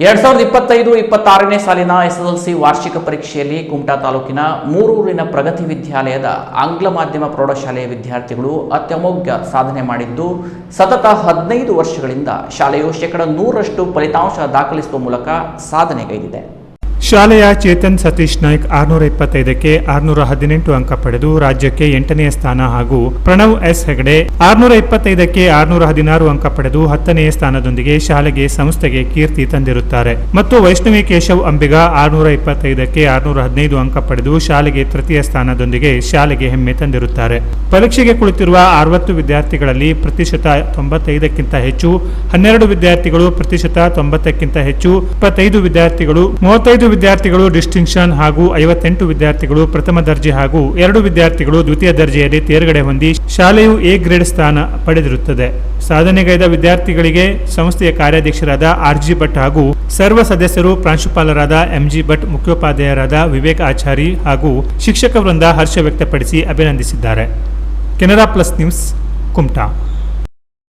2025-26ನೇ ಸಾಲಿನ ಎಸ್ಎಸ್ಎಲ್ಸಿ ವಾರ್ಷಿಕ ಪರೀಕ್ಷೆಯಲ್ಲಿ ಕುಮಟಾ ತಾಲೂಕಿನ ಮೂರೂರಿನ ಪ್ರಗತಿ ವಿದ್ಯಾಲಯದ ಆಂಗ್ಲ ಮಾಧ್ಯಮ ಪ್ರೌಢಶಾಲೆಯ ವಿದ್ಯಾರ್ಥಿಗಳು ಅತ್ಯಮೋಘ ಸಾಧನೆ ಮಾಡಿದ್ದು, ಸತತ 15 ವರ್ಷಗಳಿಂದ ಶಾಲೆಯು 100% ಫಲಿತಾಂಶ ದಾಖಲಿಸುವ ಮೂಲಕ ಸಾಧನೆಗೈದಿದೆ. ಶಾಲೆಯ ಚೇತನ್ ಸತೀಶ್ ನಾಯ್ಕ್ 625ಕ್ಕೆ 618 ಅಂಕ ಪಡೆದು ರಾಜ್ಯಕ್ಕೆ 8ನೇ ಸ್ಥಾನ ಹಾಗೂ ಪ್ರಣವ್ ಎಸ್ ಹೆಗಡೆ 625ಕ್ಕೆ 616 ಅಂಕ ಪಡೆದು 10ನೇ ಸ್ಥಾನದೊಂದಿಗೆ ಶಾಲೆಗೆ ಸಂಸ್ಥೆಗೆ ಕೀರ್ತಿ ತಂದಿರುತ್ತಾರೆ. ಮತ್ತು ವೈಷ್ಣವಿ ಕೇಶವ್ ಅಂಬಿಗ 625ಕ್ಕೆ 615 ಅಂಕ ಪಡೆದು ಶಾಲೆಗೆ ತೃತೀಯ ಸ್ಥಾನದೊಂದಿಗೆ ಶಾಲೆಗೆ ಹೆಮ್ಮೆ ತಂದಿರುತ್ತಾರೆ. ಪರೀಕ್ಷೆಗೆ ಕುಳಿತಿರುವ 60 ವಿದ್ಯಾರ್ಥಿಗಳಲ್ಲಿ ಪ್ರತಿಶತ 95ಕ್ಕಿಂತ ಹೆಚ್ಚು, 12 ವಿದ್ಯಾರ್ಥಿಗಳು ಪ್ರತಿಶತ 90ಕ್ಕಿಂತ ಹೆಚ್ಚು, 25 ವಿದ್ಯಾರ್ಥಿಗಳು, 35 ವಿದ್ಯಾರ್ಥಿಗಳು ಡಿಸ್ಟಿಂಕ್ಷನ್ ಹಾಗೂ 58 ವಿದ್ಯಾರ್ಥಿಗಳು ಪ್ರಥಮ ದರ್ಜೆ ಹಾಗೂ 2 ವಿದ್ಯಾರ್ಥಿಗಳು ದ್ವಿತೀಯ ದರ್ಜೆಯಲ್ಲಿ ತೇರ್ಗಡೆ ಹೊಂದಿ ಶಾಲೆಯು ಎ ಗ್ರೇಡ್ ಸ್ಥಾನ ಪಡೆದಿರುತ್ತದೆ. ಸಾಧನೆಗೈದ ವಿದ್ಯಾರ್ಥಿಗಳಿಗೆ ಸಂಸ್ಥೆಯ ಕಾರ್ಯಾಧ್ಯಕ್ಷರಾದ ಆರ್.ಜಿ. ಭಟ್ ಹಾಗೂ ಸರ್ವ ಸದಸ್ಯರು, ಪ್ರಾಂಶುಪಾಲರಾದ ಎಂ.ಜಿ. ಭಟ್, ಮುಖ್ಯೋಪಾಧ್ಯಾಯರಾದ ವಿವೇಕ್ ಆಚಾರಿ ಹಾಗೂ ಶಿಕ್ಷಕ ವೃಂದ ಹರ್ಷ ವ್ಯಕ್ತಪಡಿಸಿ ಅಭಿನಂದಿಸಿದ್ದಾರೆ. Canara plus news, Kumta.